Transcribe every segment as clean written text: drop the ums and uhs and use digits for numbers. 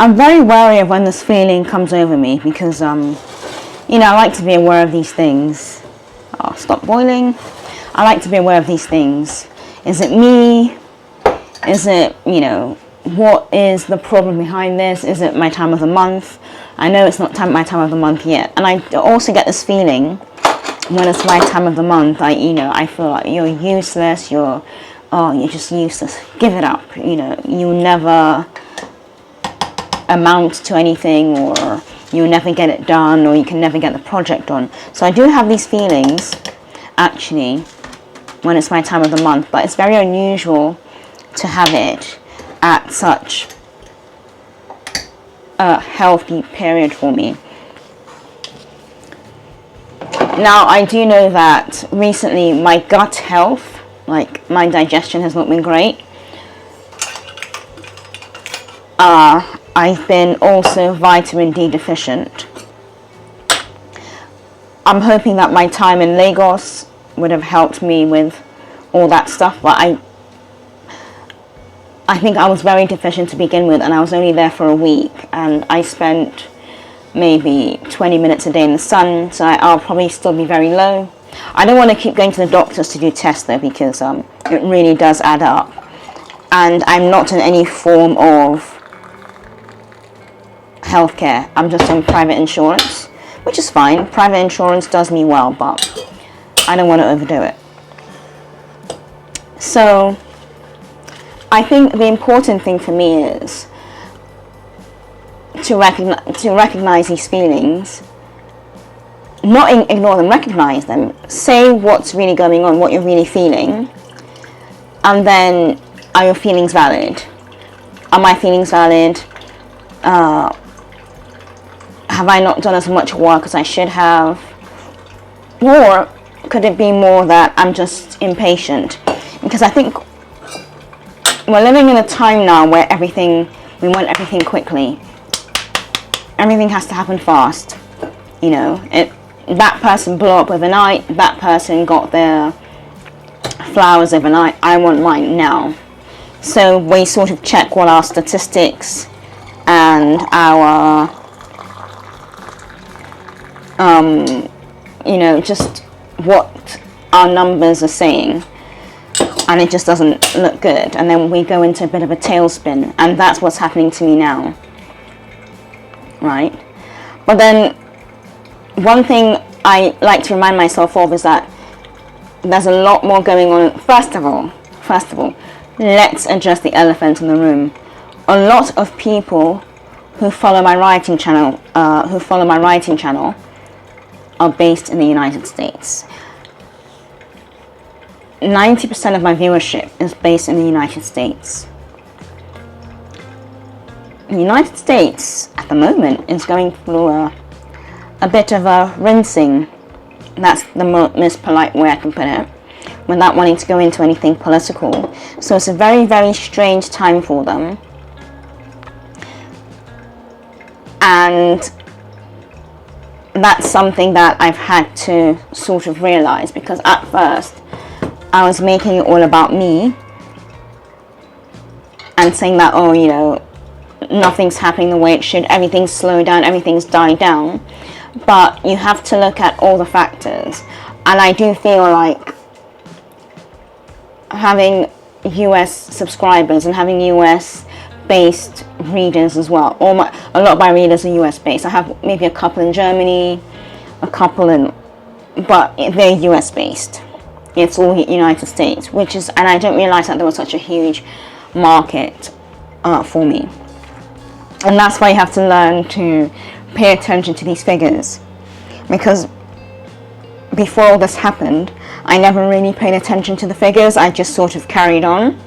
I'm very wary of when this feeling comes over me because, you know, I like to be aware of these things. Oh, stop boiling. I like to be aware of these things. Is it me? Is it, you know, what is the problem behind this? Is it my time of the month? I know it's not my time of the month yet. And I also get this feeling when it's my time of the month, I feel like you're useless, you're just useless. Give it up, you know, you'll never amount to anything, or you'll never get it done, or you can never get the project done. So I do have these feelings, actually, when it's my time of the month, but it's very unusual to have it at such a healthy period for me. Now, I do know that recently my gut health, like my digestion, has not been great. I've been also vitamin D deficient. I'm hoping that my time in Lagos would have helped me with all that stuff, but I think I was very deficient to begin with, and I was only there for a week, and I spent maybe 20 minutes a day in the sun, so I'll probably still be very low. I don't want to keep going to the doctors to do tests though, because it really does add up, and I'm not in any form of healthcare. I'm just on private insurance, which is fine. Private insurance does me well, but I don't want to overdo it. So I think the important thing for me is to recognize these feelings, not ignore them, recognize them, say what's really going on, what you're really feeling, and then, are your feelings valid? Are my feelings valid? Have I not done as much work as I should have? Or could it be more that I'm just impatient? Because I think we're living in a time now where we want everything quickly. Everything has to happen fast. You know, that person blew up overnight, that person got their flowers overnight, I want mine now. So we sort of check what our statistics and our, you know, just what our numbers are saying, and it just doesn't look good, and then we go into a bit of a tailspin, and that's what's happening to me now. Right? But then one thing I like to remind myself of is that there's a lot more going on. First of all, let's address the elephant in the room. A lot of people who follow my writing channel, are based in the United States. 90% of my viewership is based in the United States. The United States, at the moment, is going through a bit of a rinsing. That's the most polite way I can put it, without wanting to go into anything political. So it's a very, very strange time for them. And that's something that I've had to sort of realize, because at first I was making it all about me and saying that, oh, you know, nothing's happening the way it should, everything's slowed down, everything's died down. But you have to look at all the factors, and I do feel like having US subscribers and having US based readers as well, a lot of my readers are US based. I have maybe a couple in Germany, but they're US based. It's all United States, and I didn't realize that there was such a huge market for me. And that's why you have to learn to pay attention to these figures, because before all this happened, I never really paid attention to the figures. I just sort of carried on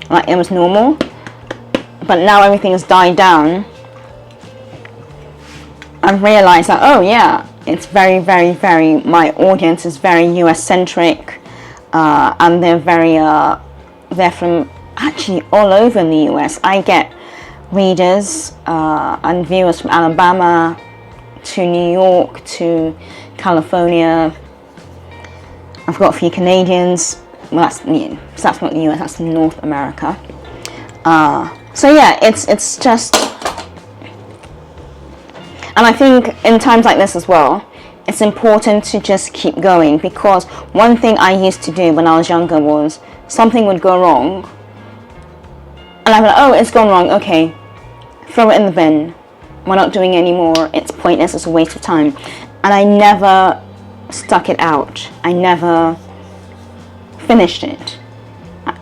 like it was normal. But now everything has died down, I've realized that, oh yeah, it's very, very, very, my audience is very US centric, and they're from actually all over in the US. I get readers and viewers from Alabama to New York to California. I've got a few Canadians. Well, that's not the US, that's North America. So yeah, it's just And I think in times like this as well, it's important to just keep going, because one thing I used to do when I was younger was something would go wrong and I'm like, oh, it's gone wrong, okay, throw it in the bin, we're not doing it anymore, it's pointless, it's a waste of time. And I never stuck it out, I never finished it,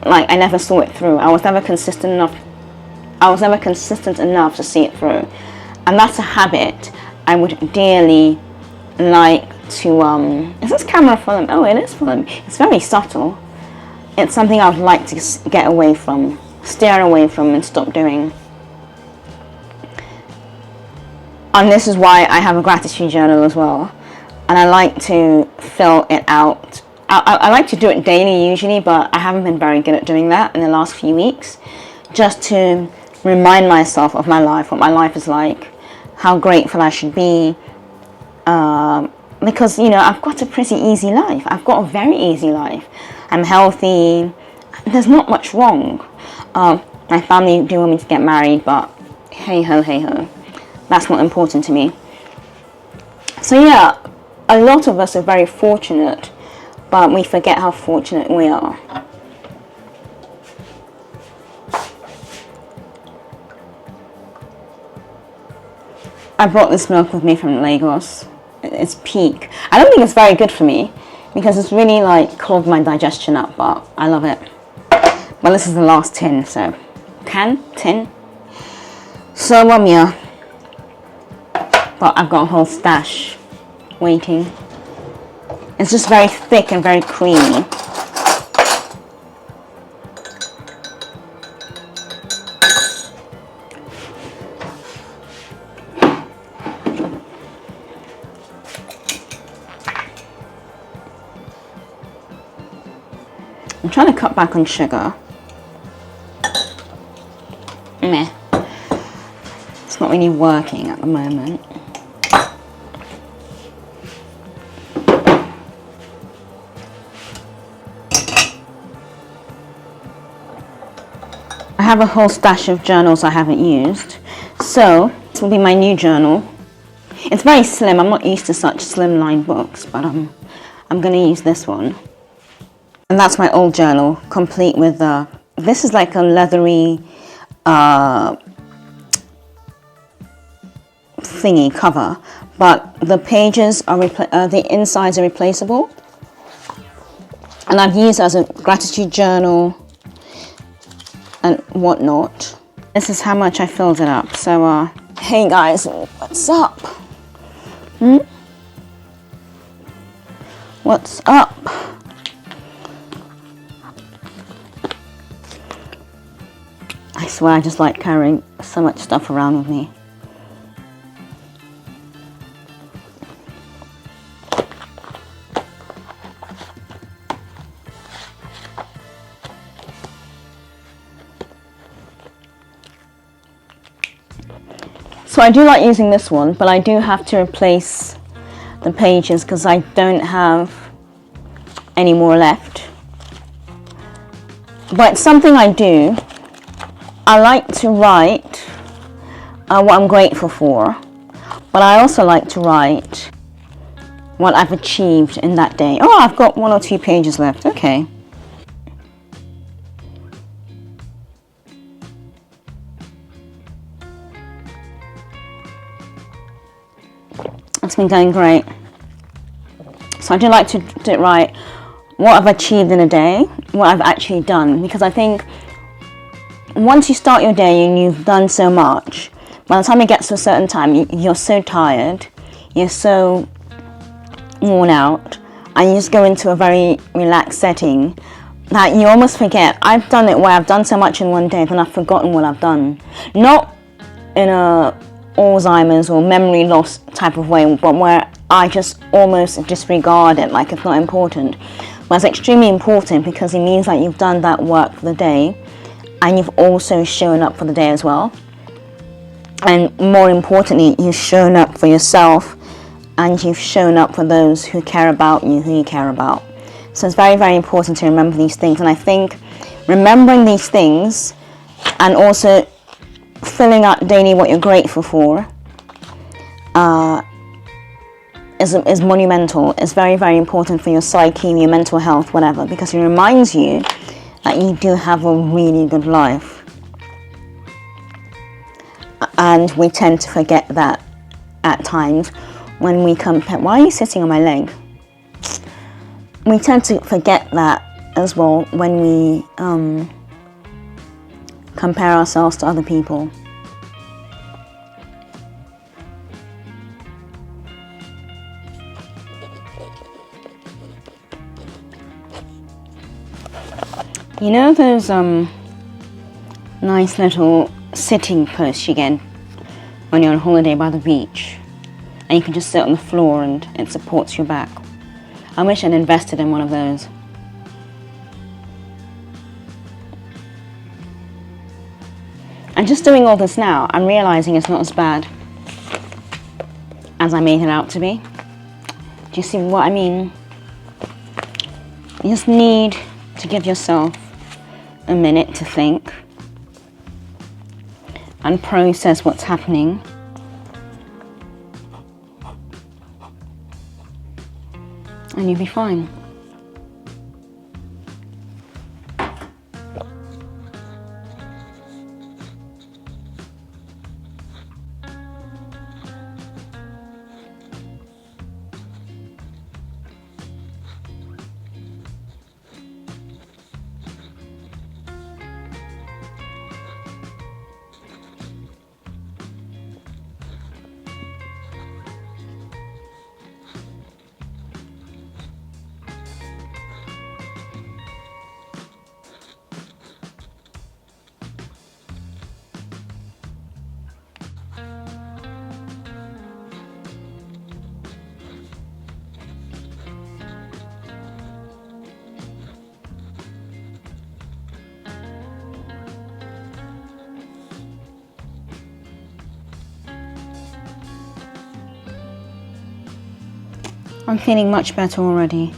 like I never saw it through. I was never consistent enough to see it through. And that's a habit I would dearly like to, is this camera full of, oh, it is full of, it's very subtle. It's something I would like to get away from, steer away from and stop doing. And this is why I have a gratitude journal as well. And I like to fill it out. I like to do it daily usually, but I haven't been very good at doing that in the last few weeks. Just to remind myself of my life, what my life is like, how grateful I should be. Because, you know, I've got a pretty easy life. I've got a very easy life. I'm healthy. There's not much wrong. My family do want me to get married, but hey ho, hey ho. That's not important to me. So yeah, a lot of us are very fortunate, but we forget how fortunate we are. I brought this milk with me from Lagos. It's peak. I don't think it's very good for me because it's really like clogged my digestion up, but I love it. But this is the last tin, so tin. So yeah. But I've got a whole stash waiting. It's just very thick and very creamy. I'm trying to cut back on sugar. Meh. It's not really working at the moment. I have a whole stash of journals I haven't used. So, this will be my new journal. It's very slim. I'm not used to such slimline books, but I'm going to use this one. And that's my old journal, complete with this is like a leathery thingy cover, but the pages are the insides are replaceable. And I've used it as a gratitude journal and whatnot. This is how much I filled it up. So, hey guys, what's up? What's up? I swear I just like carrying so much stuff around with me. So I do like using this one, but I do have to replace the pages because I don't have any more left. But it's something I do. I like to write what I'm grateful for, but I also like to write what I've achieved in that day. Oh, I've got 1 or 2 pages left. Okay. It's been going great. So I do like to write what I've achieved in a day, what I've actually done, because I think once you start your day and you've done so much, by the time it gets to a certain time, you're so tired, you're so worn out, and you just go into a very relaxed setting that you almost forget. I've done it where I've done so much in one day, then I've forgotten what I've done. Not in a Alzheimer's or memory loss type of way, but where I just almost disregard it like it's not important. But it's extremely important because it means that you've done that work for the day and you've also shown up for the day as well. And more importantly, you've shown up for yourself and you've shown up for those who care about you, who you care about. So it's very, very important to remember these things. And I think remembering these things and also filling out daily what you're grateful for is monumental. It's very, very important for your psyche, your mental health, whatever, because it reminds you that you do have a really good life. And we tend to forget that at times when we compare. Why are you sitting on my leg? We tend to forget that as well when we compare ourselves to other people. You know those nice little sitting posts you get when you're on holiday by the beach, and you can just sit on the floor and it supports your back? I wish I'd invested in one of those. And just doing all this now, I'm realizing it's not as bad as I made it out to be. Do you see what I mean? You just need to give yourself a minute to think and process what's happening. And you'll be fine. I'm feeling much better already.